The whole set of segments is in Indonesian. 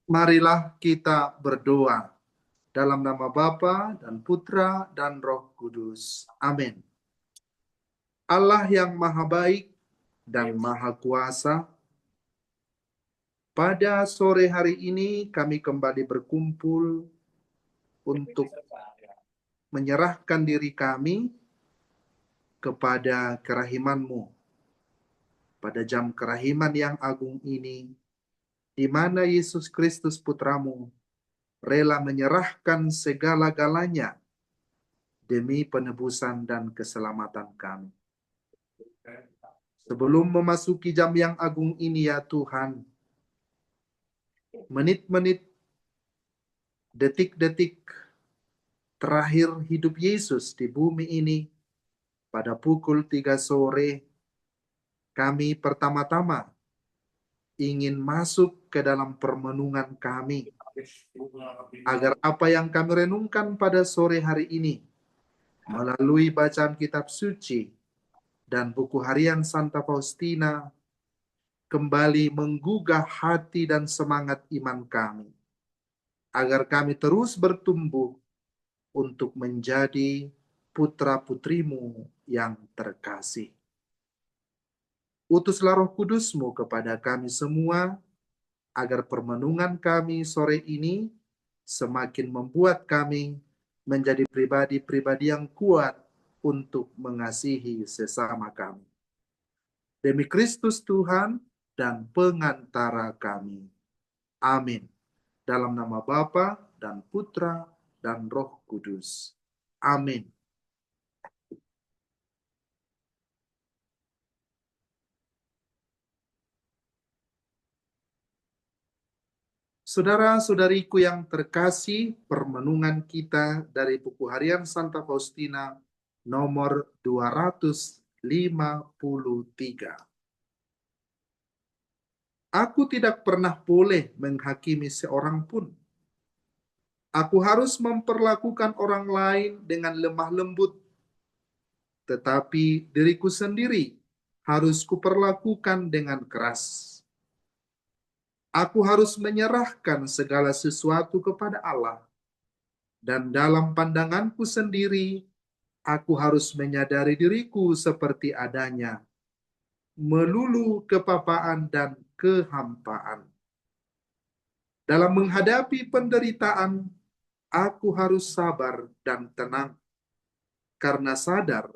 Marilah kita berdoa dalam nama Bapa dan Putra dan Roh Kudus. Amin. Allah yang Maha Baik dan Maha Kuasa, pada sore hari ini kami kembali berkumpul untuk menyerahkan diri kami kepada kerahiman-Mu. Pada jam kerahiman yang agung ini, di mana Yesus Kristus Putramu rela menyerahkan segala-galanya demi penebusan dan keselamatan kami. Sebelum memasuki jam yang agung ini ya Tuhan, menit-menit, detik-detik terakhir hidup Yesus di bumi ini, pada pukul 3 sore, kami pertama-tama ingin masuk ke dalam permenungan kami, agar apa yang kami renungkan pada sore hari ini, melalui bacaan kitab suci dan buku harian Santa Faustina, kembali menggugah hati dan semangat iman kami, agar kami terus bertumbuh untuk menjadi putra-putrimu yang terkasih. Utuslah Roh Kudus-Mu kepada kami semua, agar permenungan kami sore ini semakin membuat kami menjadi pribadi-pribadi yang kuat untuk mengasihi sesama kami. Demi Kristus Tuhan dan pengantara kami. Amin. Dalam nama Bapa dan Putra dan Roh Kudus. Amin. Saudara-saudariku yang terkasih, permenungan kita dari buku harian Santa Faustina nomor 253. Aku tidak pernah boleh menghakimi seorang pun. Aku harus memperlakukan orang lain dengan lemah lembut, tetapi diriku sendiri harus kuperlakukan dengan keras. Aku harus menyerahkan segala sesuatu kepada Allah, dan dalam pandanganku sendiri, aku harus menyadari diriku seperti adanya, melulu kepapaan dan kehampaan. Dalam menghadapi penderitaan, aku harus sabar dan tenang, karena sadar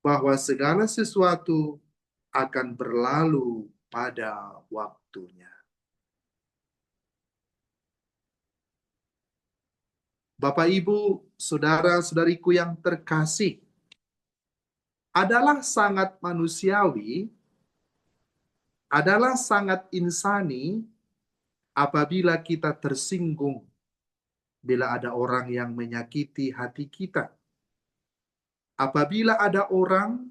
bahwa segala sesuatu akan berlalu pada waktunya. Bapak, Ibu, saudara-saudariku yang terkasih, adalah sangat manusiawi, adalah sangat insani apabila kita tersinggung bila ada orang yang menyakiti hati kita. Apabila ada orang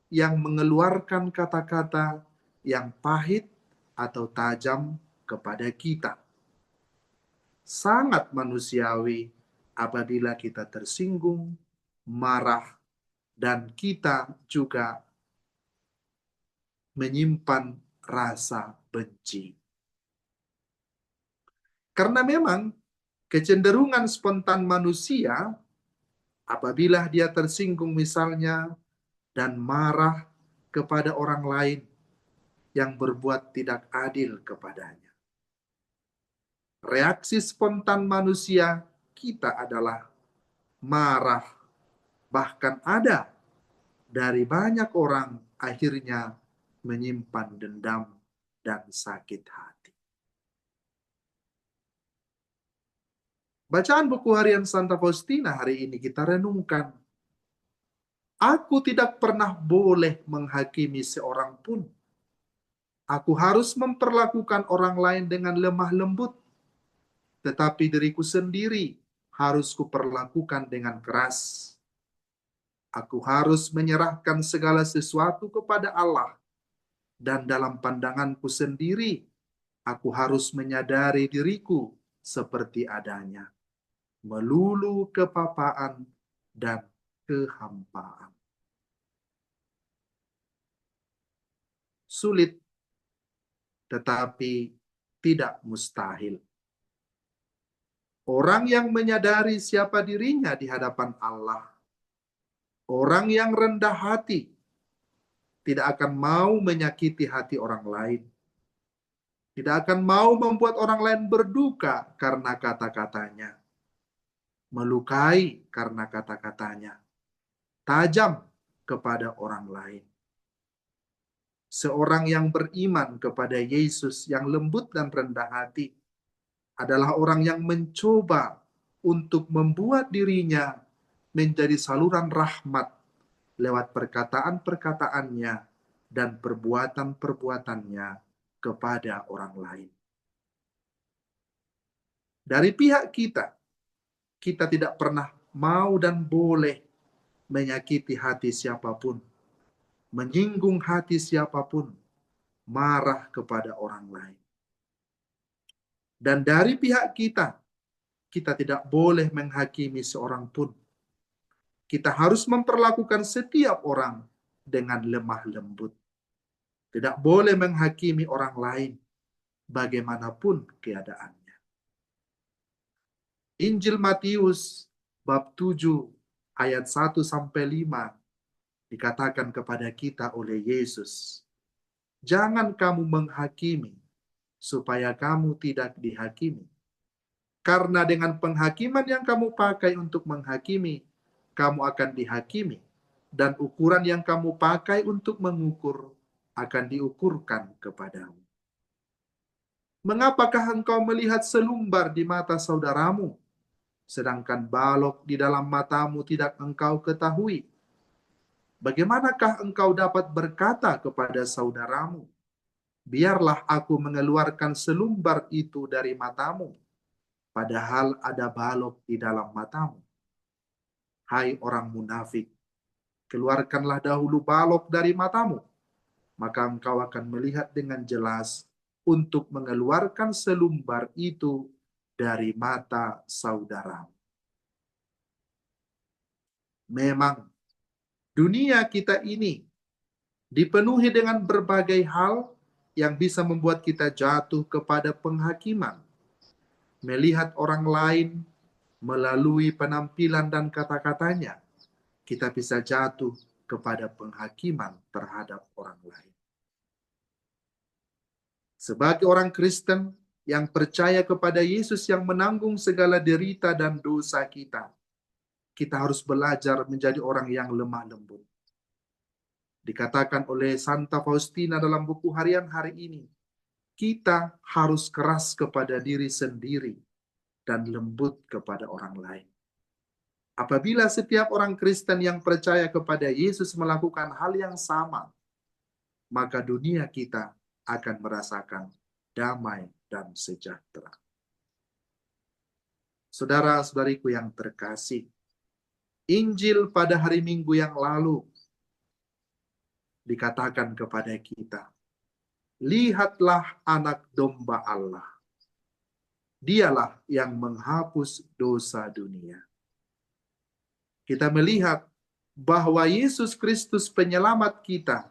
yang mengeluarkan kata-kata yang pahit atau tajam kepada kita. Sangat manusiawi apabila kita tersinggung, marah, dan kita juga menyimpan rasa benci. Karena memang kecenderungan spontan manusia apabila dia tersinggung misalnya dan marah kepada orang lain yang berbuat tidak adil kepadanya. Reaksi spontan manusia kita adalah marah. Bahkan ada dari banyak orang akhirnya menyimpan dendam dan sakit hati. Bacaan buku harian Santa Faustina hari ini kita renungkan. Aku tidak pernah boleh menghakimi seorang pun. Aku harus memperlakukan orang lain dengan lemah lembut, tetapi diriku sendiri harus kuperlakukan dengan keras. Aku harus menyerahkan segala sesuatu kepada Allah, dan dalam pandanganku sendiri, aku harus menyadari diriku seperti adanya, melulu kepapaan dan kehampaan. Sulit, tetapi tidak mustahil. Orang yang menyadari siapa dirinya di hadapan Allah, orang yang rendah hati, tidak akan mau menyakiti hati orang lain. Tidak akan mau membuat orang lain berduka karena kata-katanya. Melukai karena kata-katanya. Tajam kepada orang lain. Seorang yang beriman kepada Yesus yang lembut dan rendah hati adalah orang yang mencoba untuk membuat dirinya menjadi saluran rahmat lewat perkataan-perkataannya dan perbuatan-perbuatannya kepada orang lain. Dari pihak kita, kita tidak pernah mau dan boleh menyakiti hati siapapun, menyinggung hati siapapun, marah kepada orang lain. Dan dari pihak kita, kita tidak boleh menghakimi seorang pun. Kita harus memperlakukan setiap orang dengan lemah lembut. Tidak boleh menghakimi orang lain, bagaimanapun keadaannya. Injil Matius bab 7 ayat 1 sampai 5 dikatakan kepada kita oleh Yesus, jangan kamu menghakimi supaya kamu tidak dihakimi. Karena dengan penghakiman yang kamu pakai untuk menghakimi, kamu akan dihakimi. Dan ukuran yang kamu pakai untuk mengukur akan diukurkan kepadamu. Mengapakah engkau melihat selumbar di mata saudaramu, sedangkan balok di dalam matamu tidak engkau ketahui? Bagaimanakah engkau dapat berkata kepada saudaramu, biarlah aku mengeluarkan selumbar itu dari matamu, padahal ada balok di dalam matamu? Hai orang munafik, keluarkanlah dahulu balok dari matamu, maka engkau akan melihat dengan jelas untuk mengeluarkan selumbar itu dari mata saudaramu. Memang dunia kita ini dipenuhi dengan berbagai hal yang bisa membuat kita jatuh kepada penghakiman. Melihat orang lain melalui penampilan dan kata-katanya, kita bisa jatuh kepada penghakiman terhadap orang lain. Sebagai orang Kristen yang percaya kepada Yesus yang menanggung segala derita dan dosa kita, kita harus belajar menjadi orang yang lemah lembut. Dikatakan oleh Santa Faustina dalam buku harian hari ini, kita harus keras kepada diri sendiri dan lembut kepada orang lain. Apabila setiap orang Kristen yang percaya kepada Yesus melakukan hal yang sama, maka dunia kita akan merasakan damai dan sejahtera. Saudara-saudariku yang terkasih, Injil pada hari Minggu yang lalu dikatakan kepada kita, lihatlah anak domba Allah. Dialah yang menghapus dosa dunia. Kita melihat bahwa Yesus Kristus penyelamat kita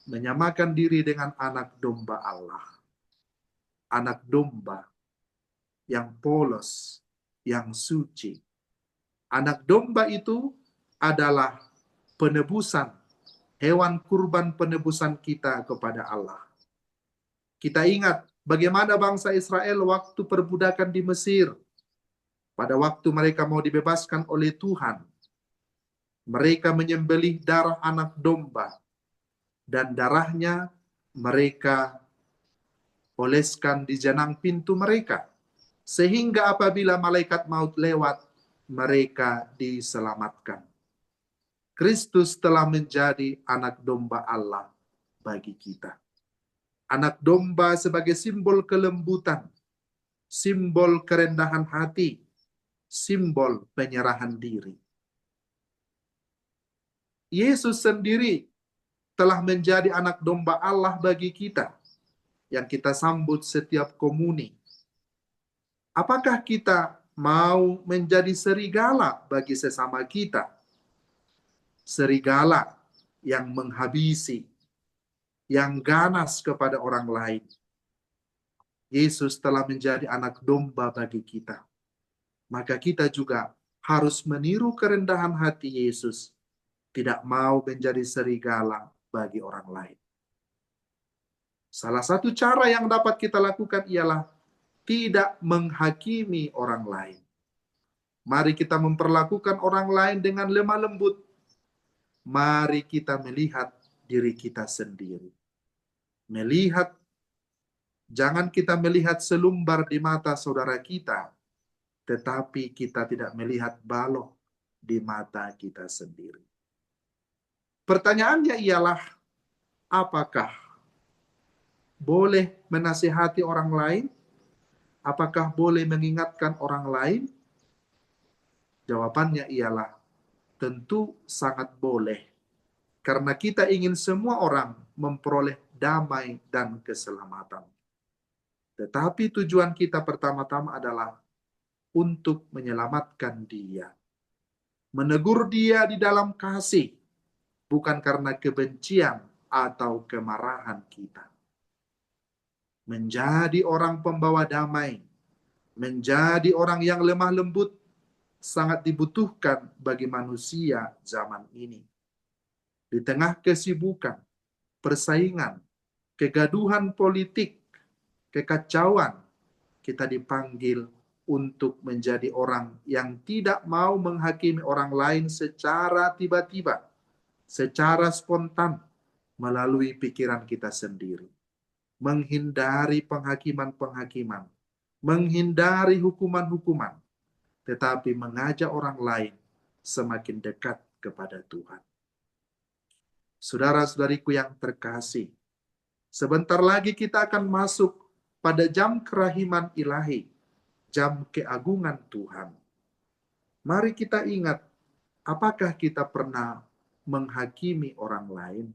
menyamakan diri dengan anak domba Allah. Anak domba yang polos, yang suci. Anak domba itu adalah penebusan, hewan kurban penebusan kita kepada Allah. Kita ingat bagaimana bangsa Israel waktu perbudakan di Mesir. Pada waktu mereka mau dibebaskan oleh Tuhan, mereka menyembelih darah anak domba, dan darahnya mereka oleskan di janang pintu mereka. Sehingga apabila malaikat maut lewat, mereka diselamatkan. Kristus telah menjadi anak domba Allah bagi kita. Anak domba sebagai simbol kelembutan, simbol kerendahan hati, simbol penyerahan diri. Yesus sendiri telah menjadi anak domba Allah bagi kita, yang kita sambut setiap komuni. Apakah kita mau menjadi serigala bagi sesama kita? Serigala yang menghabisi, yang ganas kepada orang lain. Yesus telah menjadi anak domba bagi kita. Maka kita juga harus meniru kerendahan hati Yesus, tidak mau menjadi serigala bagi orang lain. Salah satu cara yang dapat kita lakukan ialah tidak menghakimi orang lain. Mari kita memperlakukan orang lain dengan lemah lembut. Mari kita melihat diri kita sendiri. Jangan kita melihat selumbar di mata saudara kita, tetapi kita tidak melihat balok di mata kita sendiri. Pertanyaannya ialah, apakah boleh menasihati orang lain? Apakah boleh mengingatkan orang lain? Jawabannya ialah tentu sangat boleh. Karena kita ingin semua orang memperoleh damai dan keselamatan. Tetapi tujuan kita pertama-tama adalah untuk menyelamatkan dia. Menegur dia di dalam kasih, bukan karena kebencian atau kemarahan kita. Menjadi orang pembawa damai, menjadi orang yang lemah lembut, sangat dibutuhkan bagi manusia zaman ini. Di tengah kesibukan, persaingan, kegaduhan politik, kekacauan, kita dipanggil untuk menjadi orang yang tidak mau menghakimi orang lain secara tiba-tiba, secara spontan, melalui pikiran kita sendiri. Menghindari penghakiman-penghakiman, menghindari hukuman-hukuman, tetapi mengajak orang lain semakin dekat kepada Tuhan. Saudara-saudariku yang terkasih, sebentar lagi kita akan masuk pada jam kerahiman ilahi, jam keagungan Tuhan. Mari kita ingat, apakah kita pernah menghakimi orang lain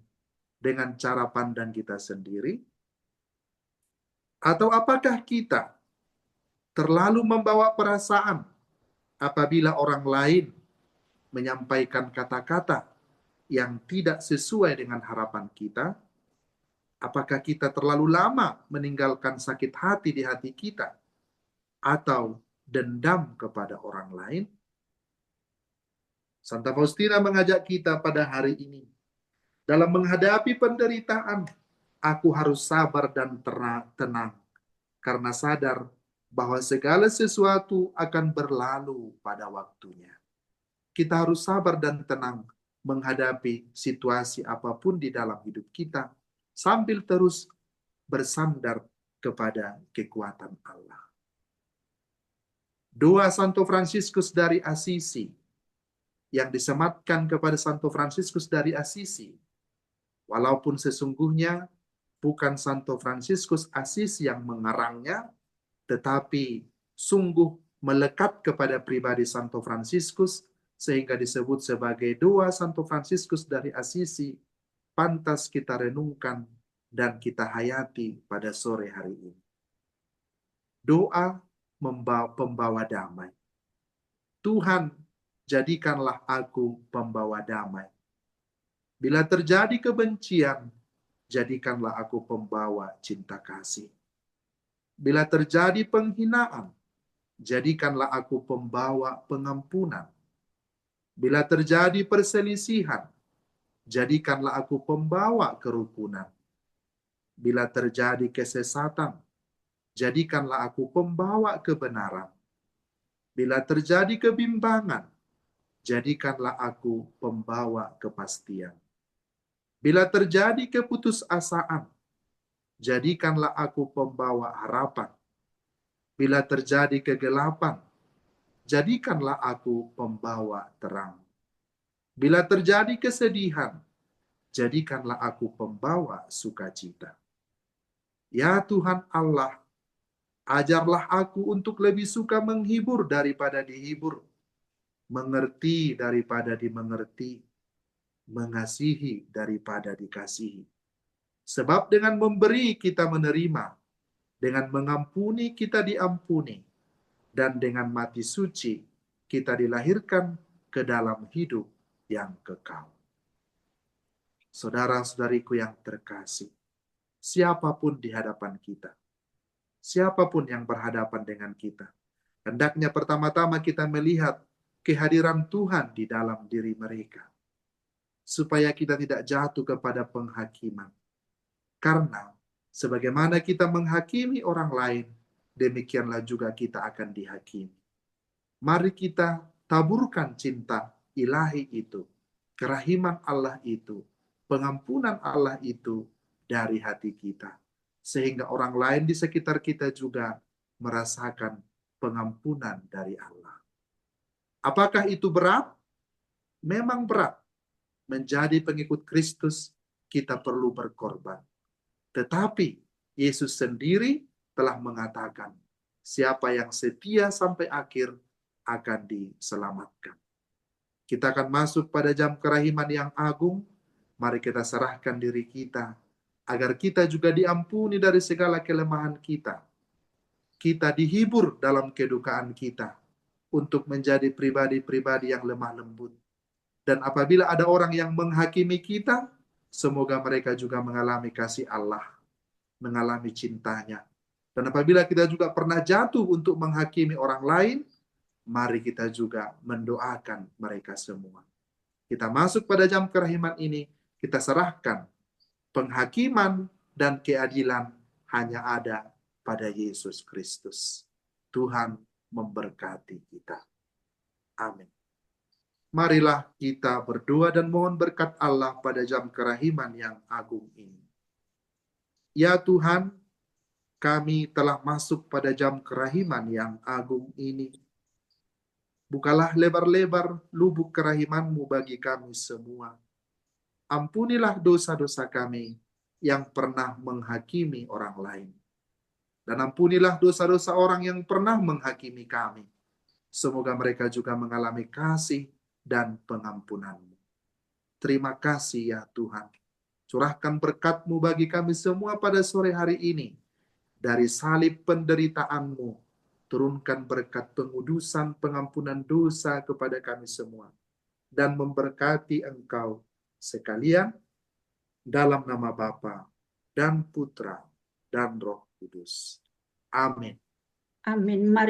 dengan cara pandang kita sendiri? Atau apakah kita terlalu membawa perasaan apabila orang lain menyampaikan kata-kata yang tidak sesuai dengan harapan kita? Apakah kita terlalu lama meninggalkan sakit hati di hati kita? Atau dendam kepada orang lain? Santa Faustina mengajak kita pada hari ini, dalam menghadapi penderitaan, aku harus sabar dan tenang, karena sadar bahwa segala sesuatu akan berlalu pada waktunya. Kita harus sabar dan tenang menghadapi situasi apapun di dalam hidup kita, sambil terus bersandar kepada kekuatan Allah. Doa Santo Fransiskus dari Assisi yang disematkan kepada Santo Fransiskus dari Assisi, walaupun sesungguhnya bukan Santo Fransiskus Assisi yang mengarangnya, tetapi sungguh melekat kepada pribadi Santo Fransiskus, sehingga disebut sebagai doa Santo Fransiskus dari Assisi, pantas kita renungkan dan kita hayati pada sore hari ini. Doa pembawa damai. Tuhan, jadikanlah aku pembawa damai. Bila terjadi kebencian, jadikanlah aku pembawa cinta kasih. Bila terjadi penghinaan, jadikanlah aku pembawa pengampunan. Bila terjadi perselisihan, jadikanlah aku pembawa kerukunan. Bila terjadi kesesatan, jadikanlah aku pembawa kebenaran. Bila terjadi kebimbangan, jadikanlah aku pembawa kepastian. Bila terjadi keputusasaan, jadikanlah aku pembawa harapan. Bila terjadi kegelapan, jadikanlah aku pembawa terang. Bila terjadi kesedihan, jadikanlah aku pembawa sukacita. Ya Tuhan Allah, ajarlah aku untuk lebih suka menghibur daripada dihibur, mengerti daripada dimengerti, mengasihi daripada dikasihi. Sebab dengan memberi kita menerima, dengan mengampuni kita diampuni, dan dengan mati suci kita dilahirkan ke dalam hidup yang kekal. Saudara-saudariku yang terkasih, siapapun di hadapan kita, siapapun yang berhadapan dengan kita. Hendaknya pertama-tama kita melihat kehadiran Tuhan di dalam diri mereka, supaya kita tidak jatuh kepada penghakiman. Karena sebagaimana kita menghakimi orang lain, demikianlah juga kita akan dihakimi. Mari kita taburkan cinta ilahi itu, kerahiman Allah itu, pengampunan Allah itu dari hati kita, sehingga orang lain di sekitar kita juga merasakan pengampunan dari Allah. Apakah itu berat? Memang berat. Menjadi pengikut Kristus, kita perlu berkorban. Tetapi Yesus sendiri telah mengatakan, siapa yang setia sampai akhir akan diselamatkan. Kita akan masuk pada jam kerahiman yang agung. Mari kita serahkan diri kita, agar kita juga diampuni dari segala kelemahan kita. Kita dihibur dalam kedukaan kita, untuk menjadi pribadi-pribadi yang lemah lembut. Dan apabila ada orang yang menghakimi kita, semoga mereka juga mengalami kasih Allah, mengalami cintanya. Dan apabila kita juga pernah jatuh untuk menghakimi orang lain, mari kita juga mendoakan mereka semua. Kita masuk pada jam kerahiman ini, kita serahkan penghakiman dan keadilan hanya ada pada Yesus Kristus. Tuhan memberkati kita. Amin. Marilah kita berdoa dan mohon berkat Allah pada jam kerahiman yang agung ini. Ya Tuhan, kami telah masuk pada jam kerahiman yang agung ini. Bukalah lebar-lebar lubuk kerahiman-Mu bagi kami semua. Ampunilah dosa-dosa kami yang pernah menghakimi orang lain. Dan ampunilah dosa-dosa orang yang pernah menghakimi kami. Semoga mereka juga mengalami kasih dan pengampunan-Mu. Terima kasih ya Tuhan. Curahkan berkat-Mu bagi kami semua pada sore hari ini. Dari salib penderitaanmu, turunkan berkat pengudusan pengampunan dosa kepada kami semua. Dan memberkati Engkau sekalian dalam nama Bapa dan Putra dan Roh Kudus. Amin. Amin. Mari